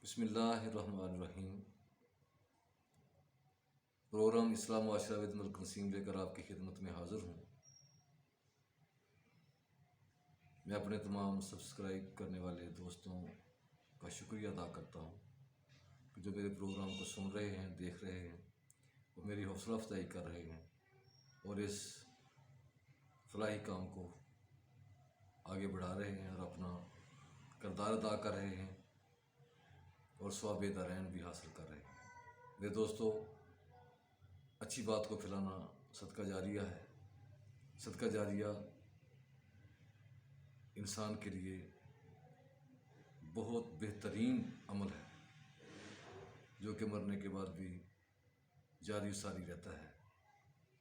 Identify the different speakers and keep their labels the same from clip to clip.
Speaker 1: بسم اللہ الرحمن الرحیم۔ پروگرام اسلام معاشرہ ود ملک نسیم لے کر آپ کی خدمت میں حاضر ہوں۔ میں اپنے تمام سبسکرائب کرنے والے دوستوں کا شکریہ ادا کرتا ہوں کہ جو میرے پروگرام کو سن رہے ہیں، دیکھ رہے ہیں، وہ میری حوصلہ افزائی کر رہے ہیں اور اس فلاحی کام کو آگے بڑھا رہے ہیں اور اپنا کردار ادا کر رہے ہیں اور ثواب دارین بھی حاصل کر رہے ہیں۔ میرے دوستو، اچھی بات کو پھیلانا صدقہ جاریہ ہے۔ صدقہ جاریہ انسان کے لیے بہت بہترین عمل ہے جو کہ مرنے کے بعد بھی جاری و ساری رہتا ہے۔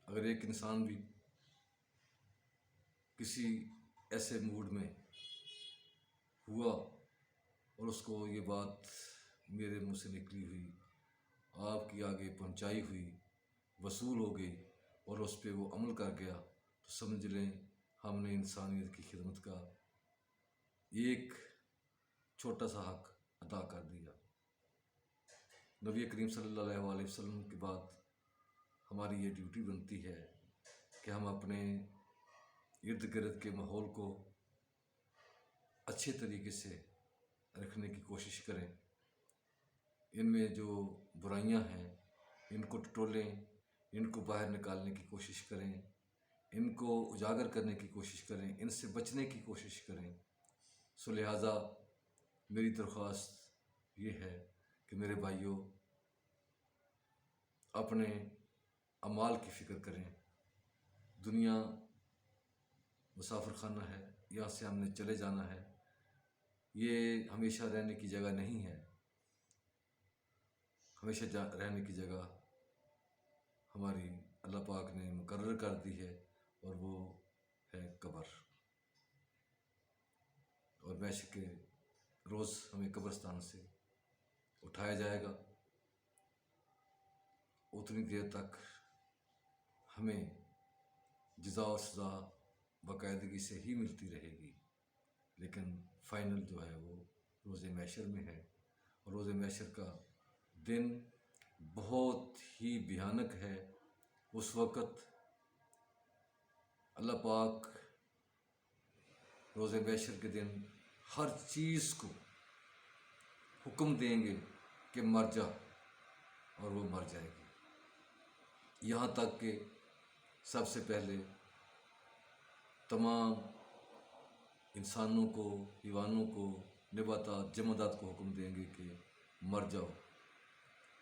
Speaker 1: اگر ایک انسان بھی کسی ایسے موڈ میں ہوا اور اس کو یہ بات میرے منہ سے نکلی ہوئی، آپ کی آگے پہنچائی ہوئی، وصول ہو گئی اور اس پہ وہ عمل کر گیا، تو سمجھ لیں ہم نے انسانیت کی خدمت کا ایک چھوٹا سا حق ادا کر دیا۔ نبی کریم صلی اللہ علیہ وسلم کے بعد ہماری یہ ڈیوٹی بنتی ہے کہ ہم اپنے ارد گرد کے ماحول کو اچھے طریقے سے رکھنے کی کوشش کریں۔ ان میں جو برائیاں ہیں ان کو ٹٹولیں، ان کو باہر نکالنے کی کوشش کریں، ان کو اجاگر کرنے کی کوشش کریں، ان سے بچنے کی کوشش کریں۔ سو لہٰذا میری درخواست یہ ہے کہ میرے بھائیوں، اپنے اعمال کی فکر کریں۔ دنیا مسافر خانہ ہے، یہاں سے ہم نے چلے جانا ہے، یہ ہمیشہ رہنے کی جگہ نہیں ہے۔ ہمیشہ رہنے کی جگہ ہماری اللہ پاک نے مقرر کر دی ہے اور وہ ہے قبر، اور محشر کے روز ہمیں قبرستان سے اٹھایا جائے گا۔ اتنی دیر تک ہمیں جزا و سزا باقاعدگی سے ہی ملتی رہے گی، لیکن فائنل جو ہے وہ روز محشر میں ہے، اور روز محشر کا دن بہت ہی بھیانک ہے۔ اس وقت اللہ پاک روز محشر کے دن ہر چیز کو حکم دیں گے کہ مر جا، اور وہ مر جائے گی، یہاں تک کہ سب سے پہلے تمام انسانوں کو، حیوانوں کو، نباتات، جمادات کو حکم دیں گے کہ مر جاؤ،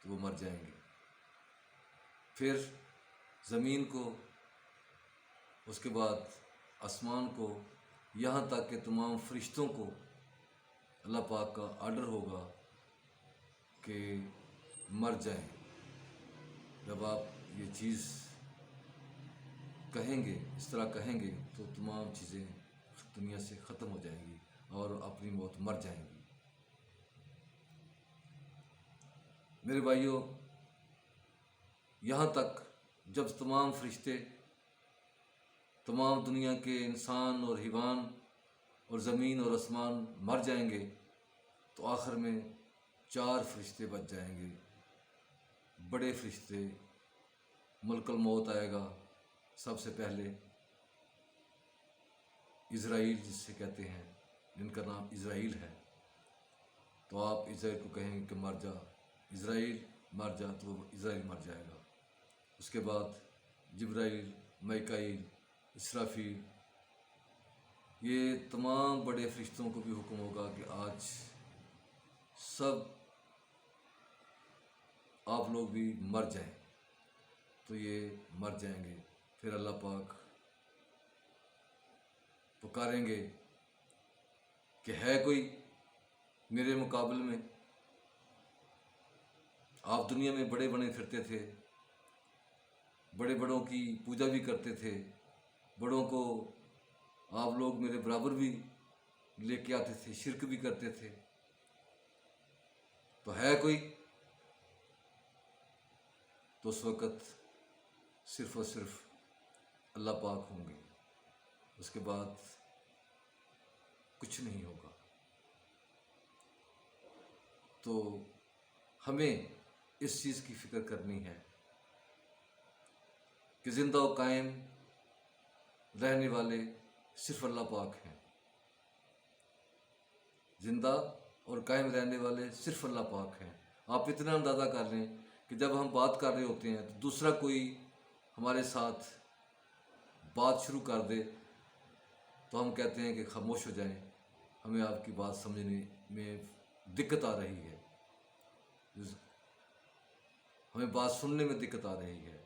Speaker 1: تو وہ مر جائیں گے۔ پھر زمین کو، اس کے بعد آسمان کو، یہاں تک کہ تمام فرشتوں کو اللہ پاک کا آرڈر ہوگا کہ مر جائیں۔ جب آپ یہ چیز کہیں گے، اس طرح کہیں گے، تو تمام چیزیں دنیا سے ختم ہو جائیں گی اور اپنی موت مر جائیں گی۔ میرے بھائیوں، یہاں تک جب تمام فرشتے، تمام دنیا کے انسان اور حیوان اور زمین اور آسمان مر جائیں گے، تو آخر میں 4 فرشتے بچ جائیں گے، بڑے فرشتے۔ ملک الموت آئے گا، سب سے پہلے اسرائیل جس سے کہتے ہیں، جن کا نام اسرائیل ہے، تو آپ اسرائیل کو کہیں گے کہ مر جا، اسرائیل مر جا، تو وہ اسرائیل مر جائے گا۔ اس کے بعد جبرائیل، میکائیل، اسرافیل، یہ تمام بڑے فرشتوں کو بھی حکم ہوگا کہ آج سب آپ لوگ بھی مر جائیں، تو یہ مر جائیں گے۔ پھر اللہ پاک پکاریں گے کہ ہے کوئی میرے مقابل میں؟ آپ دنیا میں بڑے بنے پھرتے تھے، بڑے بڑوں کی پوجا بھی کرتے تھے، بڑوں کو آپ لوگ میرے برابر بھی لے کے آتے تھے، شرک بھی کرتے تھے، تو ہے کوئی؟ تو اس وقت صرف اور صرف اللہ پاک ہوں گے، اس کے بعد کچھ نہیں ہوگا۔ تو ہمیں اس چیز کی فکر کرنی ہے کہ زندہ و قائم رہنے والے صرف اللہ پاک ہیں. زندہ اور قائم رہنے والے صرف اللہ پاک ہیں. آپ اتنا اندازہ کر لیں کہ جب ہم بات کر رہے ہوتے ہیں تو دوسرا کوئی ہمارے ساتھ بات شروع کر دے تو ہم کہتے ہیں کہ خاموش ہو جائیں، ہمیں آپ کی بات سمجھنے میں دقت آ رہی ہے، ہمیں بات سننے میں دقت آ رہی ہے.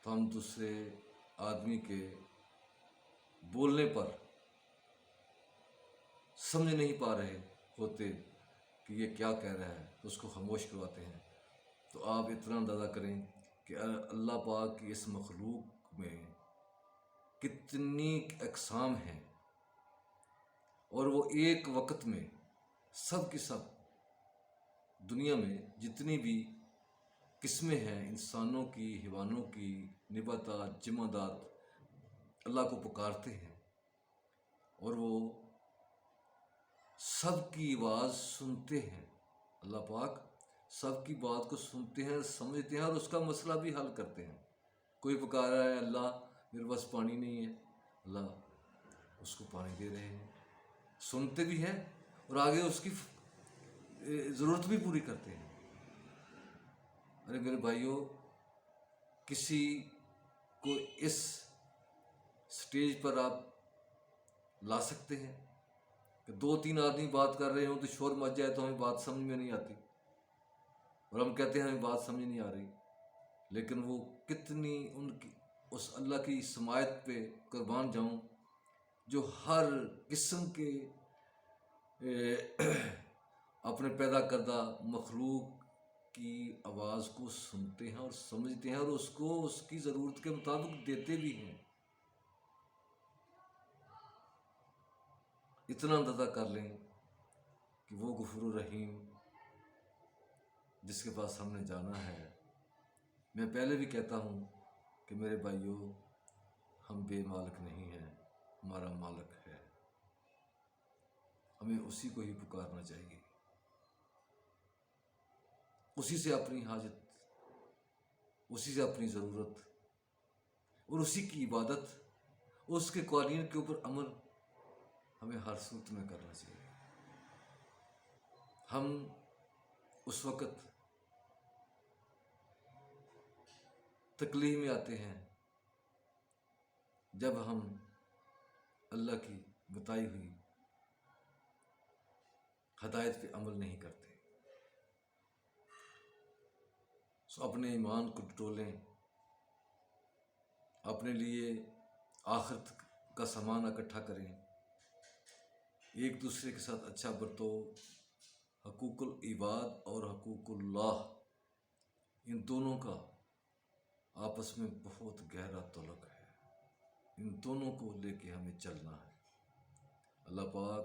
Speaker 1: تو ہم دوسرے آدمی کے بولنے پر سمجھ نہیں پا رہے ہوتے کہ یہ کیا کہہ رہا ہے تو اس کو خاموش کرواتے ہیں. تو آپ اتنا اندازہ کریں کہ اللہ پاک کی اس مخلوق میں کتنی اقسام ہیں، اور وہ ایک وقت میں سب کی سب دنیا میں جتنی بھی قسمیں ہیں انسانوں کی، حیوانوں کی، نباتات، جمادات، اللہ کو پکارتے ہیں اور وہ سب کی آواز سنتے ہیں. اللہ پاک سب کی بات کو سنتے ہیں، سمجھتے ہیں اور اس کا مسئلہ بھی حل کرتے ہیں. کوئی پکار رہا ہے اللہ میرے پاس پانی نہیں ہے، اللہ اس کو پانی دے رہے ہیں، سنتے بھی ہیں اور آگے اس کی ضرورت بھی پوری کرتے ہیں. ارے میرے بھائیوں، کسی کو اس سٹیج پر آپ لا سکتے ہیں کہ 2-3 آدمی بات کر رہے ہوں تو شور مچ جائے تو ہمیں بات سمجھ میں نہیں آتی اور ہم کہتے ہیں ہمیں بات سمجھ نہیں آ رہی. لیکن وہ کتنی ان کی اس اللہ کی سماعت پہ قربان جاؤں جو ہر قسم کے اپنے پیدا کردہ مخلوق کی آواز کو سنتے ہیں اور سمجھتے ہیں اور اس کو اس کی ضرورت کے مطابق دیتے بھی ہیں. اتنا اندازہ کر لیں کہ وہ غفور الرحیم جس کے پاس ہم نے جانا ہے. میں پہلے بھی کہتا ہوں کہ میرے بھائیوں، ہم بے مالک نہیں ہیں، ہمارا مالک ہے. ہمیں اسی کو ہی پکارنا چاہیے، اسی سے اپنی حاجت، اسی سے اپنی ضرورت اور اسی کی عبادت، اس کے قوانین کے اوپر عمل ہمیں ہر صورت میں کرنا چاہیے. ہم اس وقت تکلیف میں آتے ہیں جب ہم اللہ کی بتائی ہوئی ہدایت پہ عمل نہیں کرتے. اپنے ایمان کو ٹٹولیں، اپنے لیے آخرت کا سامان اکٹھا کریں، ایک دوسرے کے ساتھ اچھا برتو. حقوق العباد اور حقوق اللہ، ان دونوں کا آپس میں بہت گہرا تعلق ہے، ان دونوں کو لے کے ہمیں چلنا ہے. اللہ پاک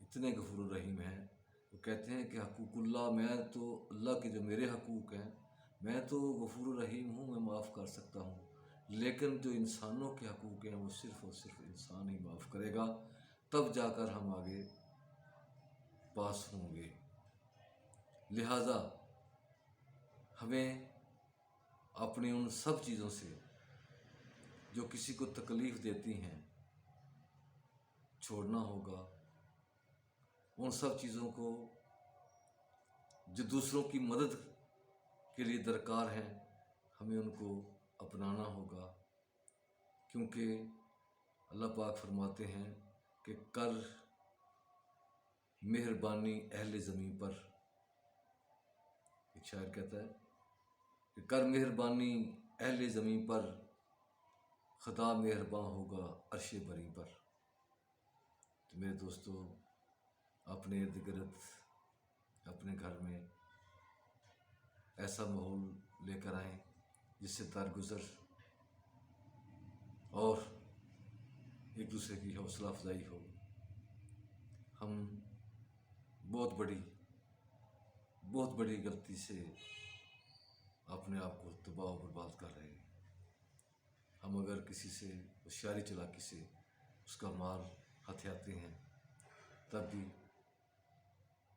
Speaker 1: اتنے غفور الرحیم ہیں، وہ کہتے ہیں کہ حقوق اللہ، میں تو اللہ کے جو میرے حقوق ہیں میں تو غفور الرحیم ہوں، میں معاف کر سکتا ہوں، لیکن جو انسانوں کے حقوق ہیں وہ صرف اور صرف انسان ہی معاف کرے گا، تب جا کر ہم آگے پاس ہوں گے. لہذا ہمیں اپنی ان سب چیزوں سے جو کسی کو تکلیف دیتی ہیں چھوڑنا ہوگا. ان سب چیزوں کو جو دوسروں کی مدد کے لیے درکار ہیں ہمیں ان کو اپنانا ہوگا، کیونکہ اللہ پاک فرماتے ہیں کہ کر مہربانی اہل زمین پر. ایک شاعر کہتا ہے کہ کر مہربانی اہل زمین پر، خدا مہرباں ہوگا عرش بری پر. تو میرے دوستو، اپنے ارد گرد، اپنے گھر میں ایسا ماحول لے کر آئیں جس سے درگزر اور ایک دوسرے کی حوصلہ افزائی ہو. ہم بہت بڑی غلطی سے اپنے آپ کو تباہ و برباد کر رہے ہیں. ہم اگر کسی سے ہوشیاری چلاکی سے اس کا مال ہتھیاتے ہیں تب بھی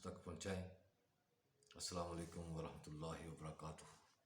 Speaker 1: تک پہنچائیں۔ السلام علیکم ورحمۃ اللہ